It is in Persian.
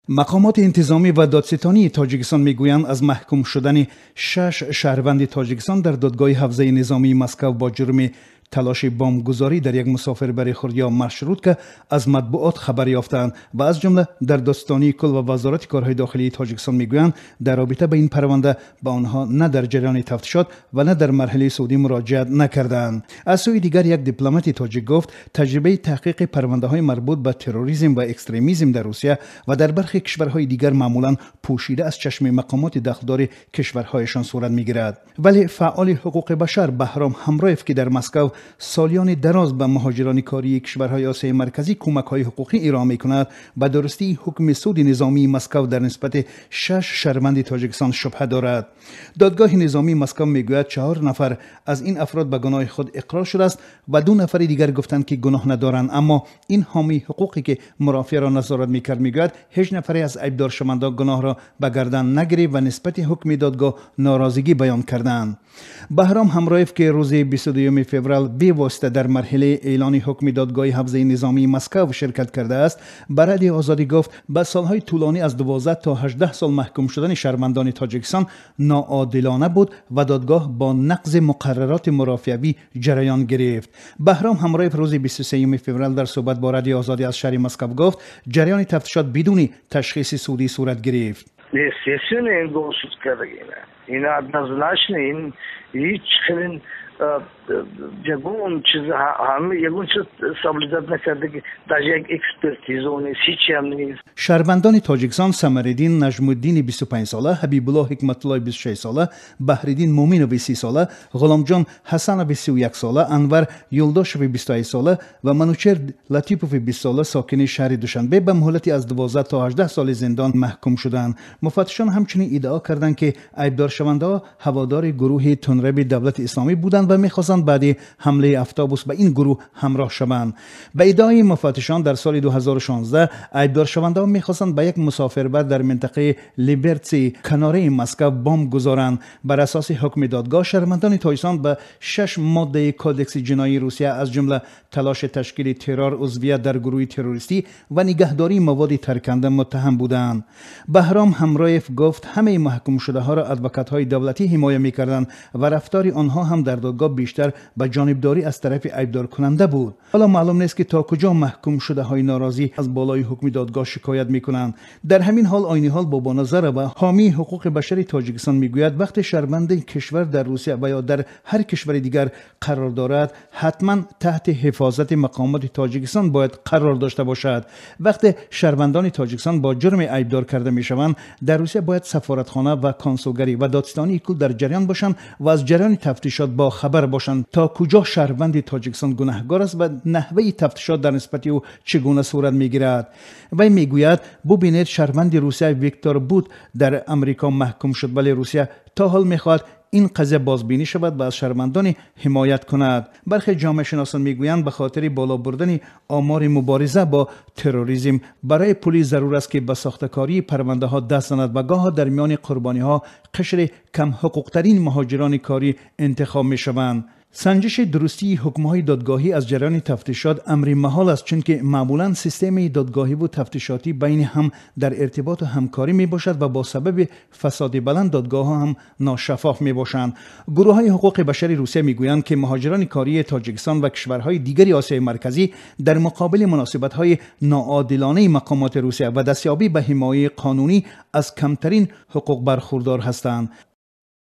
مقامات انتظامی و دادستانی تاجیکستان میگویند از محکوم شدن 6 شهروند تاجیکستان در دادگاه حوزه نظامی مسکو با جرم تلاش بمبگذاری در یک مسافربر خردی مشروط که از مطبوعات خبر یافتند و از جمله در دادستانی کل و وزارت کارهای داخلی تاجیکستان میگویند در رابطه به این پرونده به آنها نه در جریان تفتیشات و نه در مرحله سعودی مراجعه نکردند. از سوی دیگر یک دیپلمات تاجیک گفت تجربه تحقیق پرونده های مربوط به تروریسم و اکستریمیسم در روسیه و در برخی کشورهای دیگر معمولا پوشیده از چشم مقامات دخلدار کشورهایشان صورت میگیرد. ولی فعال حقوق بشر بهرام همرایف که در مسکو سالیان دراز به مهاجران کاری کشورهای آسیای مرکزی کمک‌های حقوقی ارائه می‌کند، به درستی حکم سود نظامی مسکو در نسبت 6 شهروند تاجیکستان شبهه دارد. دادگاه نظامی مسکو میگوید 4 نفر از این افراد به گناه خود اقرار شده است و 2 نفر دیگر گفتند که گناه ندارند، اما این حامی حقوقی که مرافع را نظارت می‌کرد میگوید 8 نفر از عیبدار شوندگان گناه را به گردن نگرفت و نسبت حکم دادگاه ناراضگی بیان کردند. بهرام همرایف که روز 22 فوریه به واسطه در مرحله اعلان حکم دادگاه حوزه نظامی مسکو شرکت کرده است، به رادیو آزادی گفت به سالهای طولانی از 12 تا 18 سال محکوم شدن شهروندان تاجیکستان ناعادلانه بود و دادگاه با نقض مقررات مرافعوی جریان گرفت. بهرام همرایف روز 23 فوریه در صحبت با رادیو آزادی از شهر مسکو گفت جریان تفتیشات بدون تشخیص سودی صورت گرفت. Естественно, این однозначно, هیچ خیلی چیز همه یگون چیز ثابت نکرده که در یک اکسپرتیز و نیست، هیچی هم نیست. شهروندان تاجیکستان سمرالدین نجم الدین 25 ساله، حبیب الله حکمت الله 26 ساله، بحرالدین مومینوف 30 ساله، غلامجان حسنوف 31 ساله، انور یلداشوف 28 ساله و منوچهر لطیفوف 20 ساله ساکن شهر دوشنبه به مهلتی از 12 تا 18 سال زندان محکوم شدند. مفتشان همچنین ادعا کردند که عیبدار شونده هوادار گروه تنرب دولت اسلامی بودند و می‌خواستند بعد حمله اتوبوس به این گروه همراه شوند. به ادعای مفتشان در سال 2016 عیبدار شونده‌ها می‌خواستند به یک مسافربر در منطقه لیبرتی کناره مسکو بمب گذارند. بر اساس حکم دادگاه شهروندان تاجیکستان به 6 ماده کودکس جنایی روسیه از جمله تلاش تشکیل ترور، عضویت در گروه تروریستی و نگهداری مواد ترکنده متهم بودند. بهرام همرایف گفت همه محکوم شده ها را ادوکات‌های دولتی حمایت می‌کردند و رفتار آنها هم در دادگاه بیشتر به جانبداری از طرف عیبدار کننده بود. حالا معلوم نیست که تا کجا محکوم شده های ناراضی از بالای حکم دادگاه شکایت می‌کنند. در همین حال عین حال بابا نظر و حامی حقوق بشر تاجیکستان میگوید وقتی شهروند کشور در روسیه و یا در هر کشور دیگر قرار دارد حتما تحت حفاظت مقامات تاجیکستان باید قرار داشته باشد. وقتی شهروندان تاجیکستان با جرم عیبدار کرده میشوند در روسیه باید سفارتخانه و کنسولگری و دادستانی کل در جریان باشند و از جریان تفتیشات با خبر باشند تا کجا شهروند تاجیکستان گناهکار است و نحوه تفتیشات در نسبت او چگونه صورت میگیرد. وی میگوید ببینید شهروند روسیه ویکتور بود در امریکا محکوم شد ولی روسیه تا حال میخواد این قضیه بازبینی شود و از شهروندان حمایت کند. برخی جامعه شناسان میگویند به خاطر بالا بردن آمار مبارزه با تروریسم برای پلیس ضرور است که به ساختکاری پرونده ها دست زند و گاه در میان قربانی ها قشر کم حقوق ترین مهاجران کاری انتخاب می شوند. سنجش درستی حکم‌های دادگاهی از جریان تفتیشات امر محال است چون که معمولاً سیستم دادگاهی و تفتیشاتی بین هم در ارتباط و همکاری می باشد و با سبب فساد بلند دادگاه‌ها هم ناشفاف می باشند. گروه‌های حقوق بشر روسیه میگویند که مهاجران کاری تاجیکستان و کشورهای دیگری آسیای مرکزی در مقابل مناسبت‌های ناعادلانه مقامات روسیه و دستیابی به حمایت قانونی از کمترین حقوق برخوردار هستند.